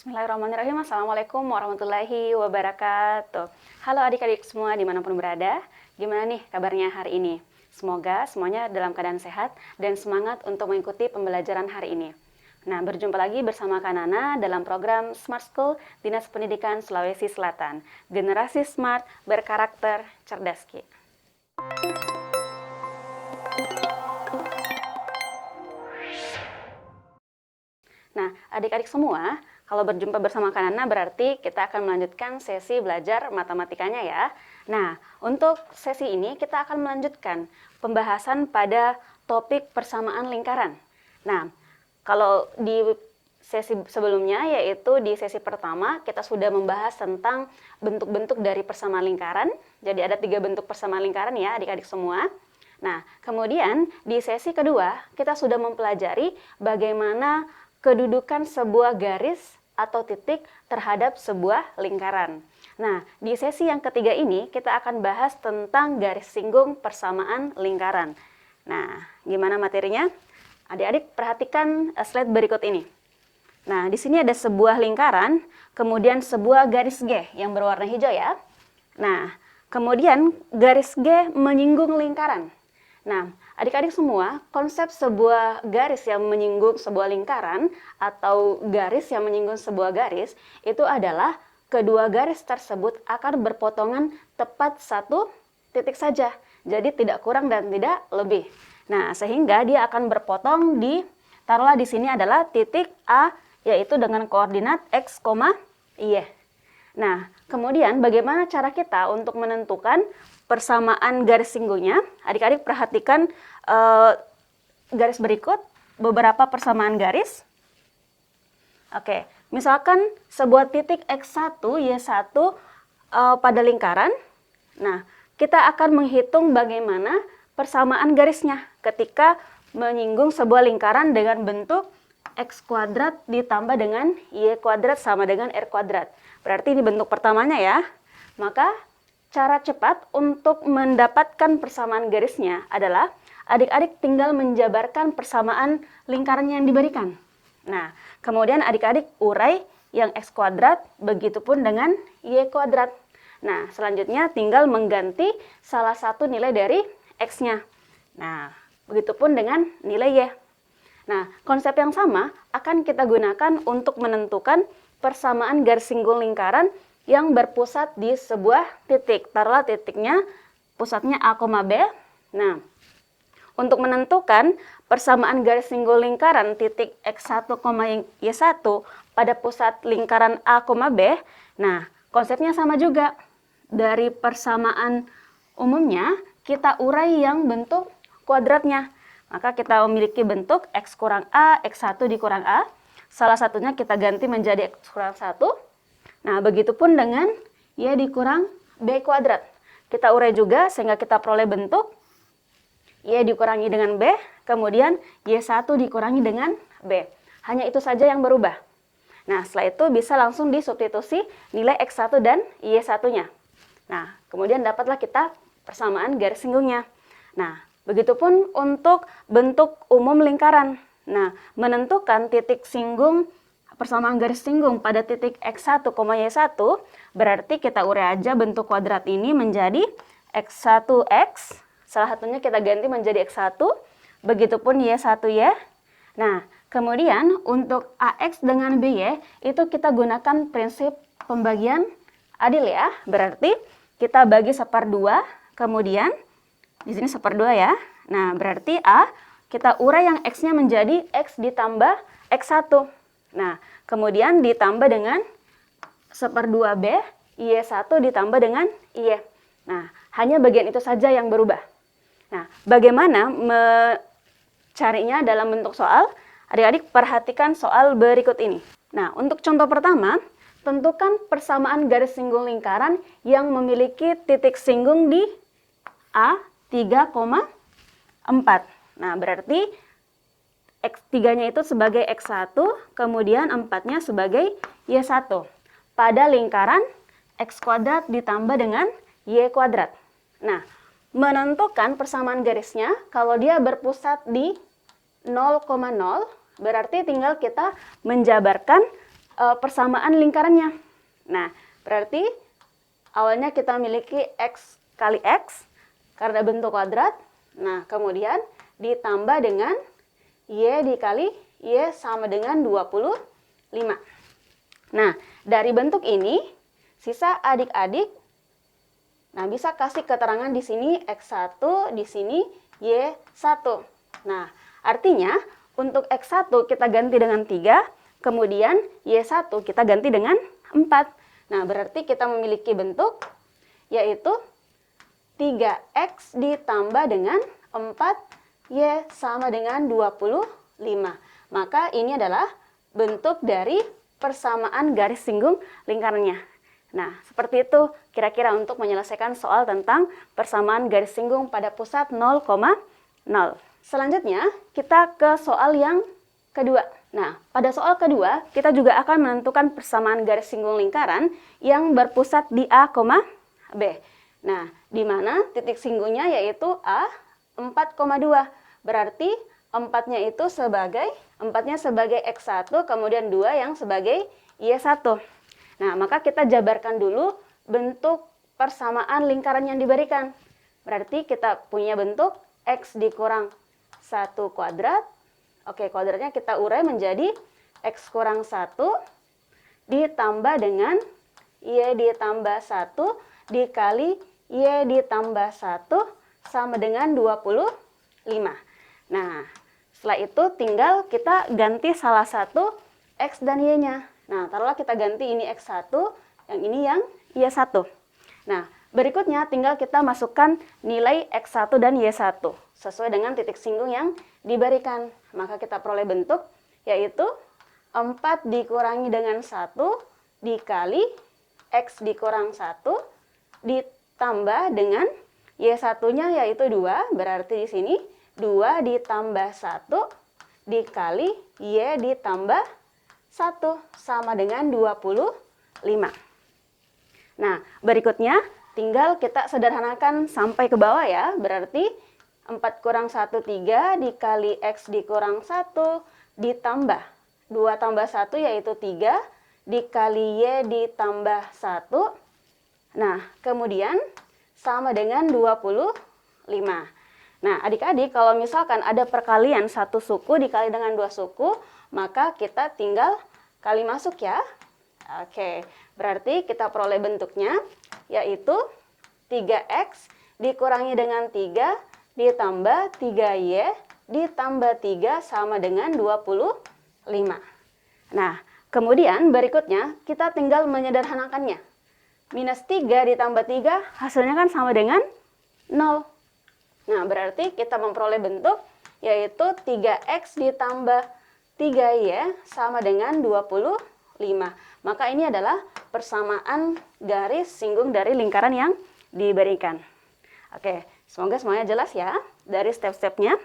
Bismillahirrahmanirrahim. Assalamualaikum warahmatullahi wabarakatuh. Halo adik-adik semua dimanapun berada. Gimana nih kabarnya hari ini? Semoga semuanya dalam keadaan sehat dan semangat untuk mengikuti pembelajaran hari ini. Nah, berjumpa lagi bersama Kak Nana dalam program Smart School Dinas Pendidikan Sulawesi Selatan. Generasi smart, berkarakter, cerdas Ki. Nah, adik-adik semua, kalau berjumpa bersama Kak Nana berarti kita akan melanjutkan sesi belajar matematikanya ya. Nah, untuk sesi ini kita akan melanjutkan pembahasan pada topik persamaan lingkaran. Nah, kalau di sesi sebelumnya, yaitu di sesi pertama, kita sudah membahas tentang bentuk-bentuk dari persamaan lingkaran. Jadi ada 3 bentuk persamaan lingkaran ya adik-adik semua. Nah, kemudian di sesi kedua, kita sudah mempelajari bagaimana kedudukan sebuah garis atau titik terhadap sebuah lingkaran. Nah, di sesi yang ketiga ini kita akan bahas tentang garis singgung persamaan lingkaran. Nah, gimana materinya? Adik-adik perhatikan slide berikut ini. Nah, di sini ada sebuah lingkaran, kemudian sebuah garis G yang berwarna hijau ya. Nah, kemudian garis G menyinggung lingkaran. Nah, adik-adik semua, konsep sebuah garis yang menyinggung sebuah lingkaran atau garis yang menyinggung sebuah garis itu adalah kedua garis tersebut akan berpotongan tepat satu titik saja. Jadi tidak kurang dan tidak lebih. Nah, sehingga dia akan berpotong di, taruhlah di sini adalah titik A, yaitu dengan koordinat X, Y. Nah, kemudian bagaimana cara kita untuk menentukan persamaan garis singgungnya? Adik-adik perhatikan garis berikut, beberapa persamaan garis. Oke, misalkan sebuah titik X1, Y1 pada lingkaran. Nah, kita akan menghitung bagaimana persamaan garisnya ketika menyinggung sebuah lingkaran dengan bentuk X kuadrat ditambah dengan Y kuadrat sama dengan R kuadrat. Berarti ini bentuk pertamanya ya. Maka cara cepat untuk mendapatkan persamaan garisnya adalah adik-adik tinggal menjabarkan persamaan lingkaran yang diberikan. Nah, kemudian adik-adik urai yang X kuadrat, begitupun dengan Y kuadrat. Nah, selanjutnya tinggal mengganti salah satu nilai dari X-nya. Nah, begitupun dengan nilai Y. Nah, konsep yang sama akan kita gunakan untuk menentukan persamaan garis singgung lingkaran yang berpusat di sebuah titik. Taruhlah titiknya, pusatnya A, B. Nah, untuk menentukan persamaan garis singgung lingkaran titik X1, Y1 pada pusat lingkaran A, B. Nah, konsepnya sama juga. Dari persamaan umumnya, kita urai yang bentuk kuadratnya. Maka kita memiliki bentuk X kurang A, X1 dikurang A. Salah satunya kita ganti menjadi X kurang 1. Nah, begitupun dengan Y dikurang B kuadrat. Kita urai juga sehingga kita peroleh bentuk Y dikurangi dengan B, kemudian Y1 dikurangi dengan B. Hanya itu saja yang berubah. Nah, setelah itu bisa langsung disubstitusi nilai X1 dan Y1-nya. Nah, kemudian dapatlah kita persamaan garis singgungnya. Nah, begitupun untuk bentuk umum lingkaran. Nah, menentukan titik singgung persamaan garis singgung pada titik X1, Y1 berarti kita urai aja bentuk kuadrat ini menjadi X1X. Salah satunya kita ganti menjadi X1, begitupun Y1Y. Nah, kemudian untuk AX dengan BY itu kita gunakan prinsip pembagian adil ya. Berarti kita bagi 1/2, kemudian di sini 1/2 ya. Nah, berarti A kita urai yang X-nya menjadi X ditambah X1. Nah, kemudian ditambah dengan 1/2B, Y1 ditambah dengan Y. Nah, hanya bagian itu saja yang berubah. Nah, bagaimana mencarinya dalam bentuk soal? Adik-adik perhatikan soal berikut ini. Nah, untuk contoh pertama, tentukan persamaan garis singgung lingkaran yang memiliki titik singgung di A 3,4. Nah, berarti X3-nya itu sebagai X1, kemudian 4-nya sebagai Y1. Pada lingkaran X kuadrat ditambah dengan Y kuadrat. Nah, menentukan persamaan garisnya, kalau dia berpusat di 0,0, berarti tinggal kita menjabarkan persamaan lingkarannya. Nah, berarti awalnya kita memiliki X kali X karena bentuk kuadrat. Nah, kemudian ditambah dengan Y dikali Y sama dengan 25. Nah, dari bentuk ini, sisa adik-adik, nah bisa kasih keterangan di sini X1, di sini Y1. Nah, artinya untuk X1 kita ganti dengan 3, kemudian Y1 kita ganti dengan 4. Nah, berarti kita memiliki bentuk yaitu 3X ditambah dengan 4Y sama dengan 25. Maka ini adalah bentuk dari persamaan garis singgung lingkarannya. Nah, seperti itu kira-kira untuk menyelesaikan soal tentang persamaan garis singgung pada pusat 0,0. Selanjutnya, kita ke soal yang kedua. Nah, pada soal kedua, kita juga akan menentukan persamaan garis singgung lingkaran yang berpusat di A, B. Nah, di mana titik singgungnya yaitu A 4,2. Berarti 4-nya sebagai X1, kemudian 2 yang sebagai Y1. Nah, maka kita jabarkan dulu bentuk persamaan lingkaran yang diberikan. Berarti kita punya bentuk X dikurang 1 kuadrat. Oke, kuadratnya kita urai menjadi X kurang 1 ditambah dengan Y ditambah 1 dikali Y ditambah 1 sama dengan 25. Nah, setelah itu tinggal kita ganti salah satu X dan Y-nya. Nah, taruhlah kita ganti ini X1, yang ini yang Y1. Nah, berikutnya tinggal kita masukkan nilai X1 dan Y1 sesuai dengan titik singgung yang diberikan. Maka kita peroleh bentuk yaitu 4 dikurangi dengan 1 dikali X dikurang 1 ditambah dengan Y1-nya yaitu 2. Berarti di sini 2 ditambah 1 dikali Y ditambah 1 sama dengan 25. Nah, berikutnya tinggal kita sederhanakan sampai ke bawah ya. Berarti 4 kurang 1, 3 dikali X dikurang 1 ditambah 2 tambah 1 yaitu 3 dikali Y ditambah 1. Nah, kemudian sama dengan 25. Nah, adik-adik kalau misalkan ada perkalian satu suku dikali dengan 2 suku, maka kita tinggal kali masuk ya. Oke, berarti kita peroleh bentuknya yaitu 3X dikurangi dengan 3 ditambah 3Y ditambah 3 sama dengan 25. Nah, kemudian berikutnya kita tinggal menyederhanakannya. Minus 3 ditambah 3 hasilnya kan sama dengan 0. Nah, berarti kita memperoleh bentuk yaitu 3X ditambah 3Y sama dengan 25. Maka ini adalah persamaan garis singgung dari lingkaran yang diberikan. Oke, semoga semuanya jelas ya dari step-stepnya.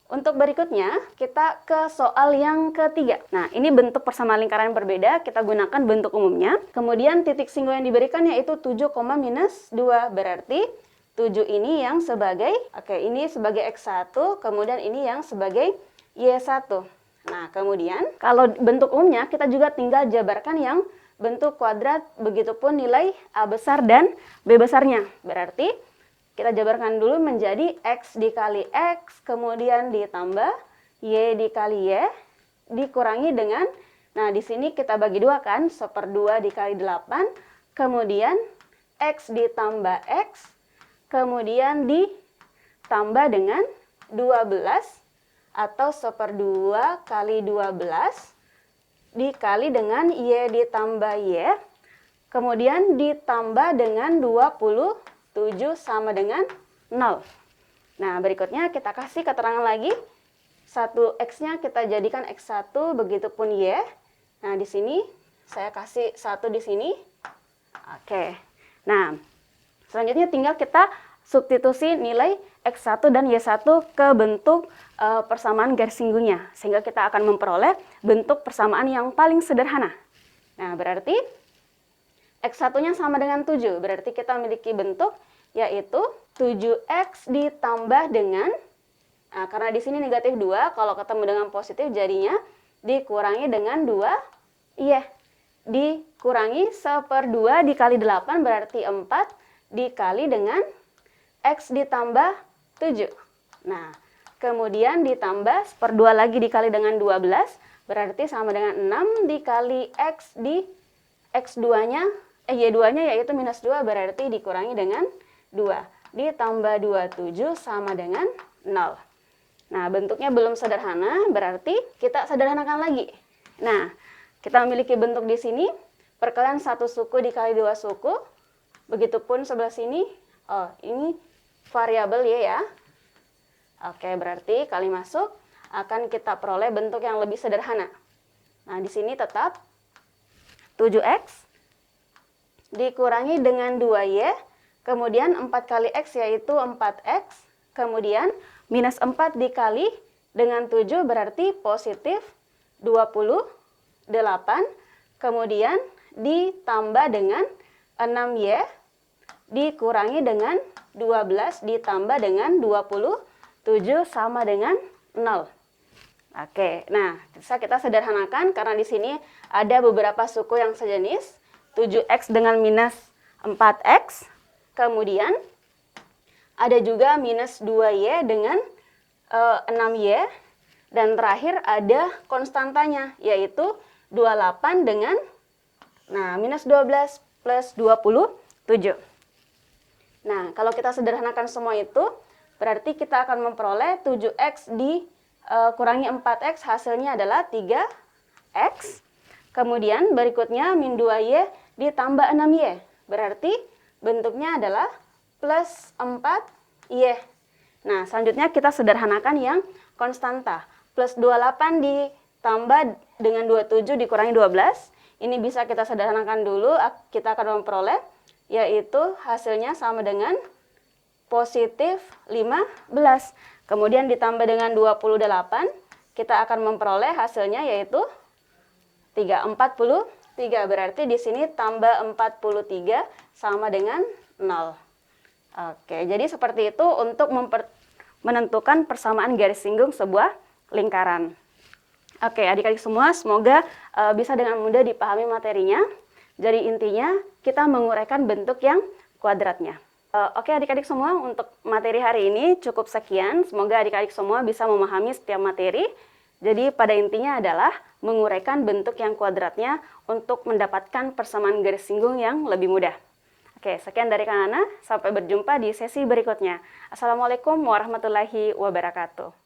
Untuk berikutnya, kita ke soal yang ketiga. Nah, ini bentuk persamaan lingkaran yang berbeda, kita gunakan bentuk umumnya. Kemudian titik singgung yang diberikan yaitu 7, minus 2. Berarti 7 ini yang sebagai, ini sebagai X1, kemudian ini yang sebagai Y1. Nah, kemudian kalau bentuk umumnya kita juga tinggal jabarkan yang bentuk kuadrat, begitupun nilai A besar dan B besarnya. Berarti kita jabarkan dulu menjadi X dikali X, kemudian ditambah Y dikali Y, dikurangi dengan, nah di sini kita bagi dua kan, 1/2 dikali 8, kemudian X ditambah X, kemudian ditambah dengan 12, atau 1/2 kali 12, dikali dengan Y ditambah Y, kemudian ditambah dengan 27 sama dengan 0. Nah, berikutnya kita kasih keterangan lagi. 1X-nya kita jadikan X1, begitupun Y. Nah, di sini saya kasih 1 di sini. Oke. Nah, selanjutnya tinggal kita substitusi nilai X1 dan Y1 ke bentuk persamaan garis singgungnya. Sehingga kita akan memperoleh bentuk persamaan yang paling sederhana. Nah, berarti X1-nya sama dengan 7. Berarti kita memiliki bentuk yaitu 7X ditambah dengan, nah, karena di sini negatif 2, kalau ketemu dengan positif jadinya dikurangi dengan 2Y. dikurangi 1/2 dikali 8 berarti 4 dikali dengan X ditambah 7. Nah, kemudian ditambah 1/2 lagi dikali dengan 12 berarti sama dengan 6 dikali X di Y2-nya yaitu minus 2 berarti dikurangi dengan 2. Ditambah 27 sama dengan 0. Nah, bentuknya belum sederhana, berarti kita sederhanakan lagi. Nah, kita memiliki bentuk di sini, perkalian 1 suku dikali 2 suku. Begitupun sebelah sini, ini variabel Y ya. Oke, berarti kali masuk akan kita peroleh bentuk yang lebih sederhana. Nah, di sini tetap 7X dikurangi dengan 2Y, kemudian 4 kali X yaitu 4X, kemudian minus 4 dikali dengan 7 berarti positif 28, kemudian ditambah dengan 6Y dikurangi dengan 12 ditambah dengan 27 sama dengan 0. Oke, nah bisa kita sederhanakan karena di sini ada beberapa suku yang sejenis, 7X dengan minus 4X, kemudian ada juga minus 2Y dengan 6Y, dan terakhir ada konstantanya yaitu 28 dengan minus 12 plus 27. Nah, kalau kita sederhanakan semua itu, berarti kita akan memperoleh 7X dikurangi 4X hasilnya adalah 3X. Kemudian berikutnya min 2Y ditambah 6Y. Berarti bentuknya adalah plus 4Y. Nah, selanjutnya kita sederhanakan yang konstanta. Plus 28 ditambah dengan 27 dikurangi 12. Ini bisa kita sederhanakan dulu, kita akan memperoleh, yaitu hasilnya sama dengan positif 15. Kemudian ditambah dengan 28, kita akan memperoleh hasilnya yaitu 43. Berarti di sini tambah 43 sama dengan 0. Oke, jadi seperti itu untuk menentukan persamaan garis singgung sebuah lingkaran. Oke, adik-adik semua, semoga bisa dengan mudah dipahami materinya. Jadi intinya kita menguraikan bentuk yang kuadratnya. Oke adik-adik semua, untuk materi hari ini cukup sekian. Semoga adik-adik semua bisa memahami setiap materi. Jadi pada intinya adalah menguraikan bentuk yang kuadratnya untuk mendapatkan persamaan garis singgung yang lebih mudah. Oke, sekian dari Kak Nana. Sampai berjumpa di sesi berikutnya. Assalamualaikum warahmatullahi wabarakatuh.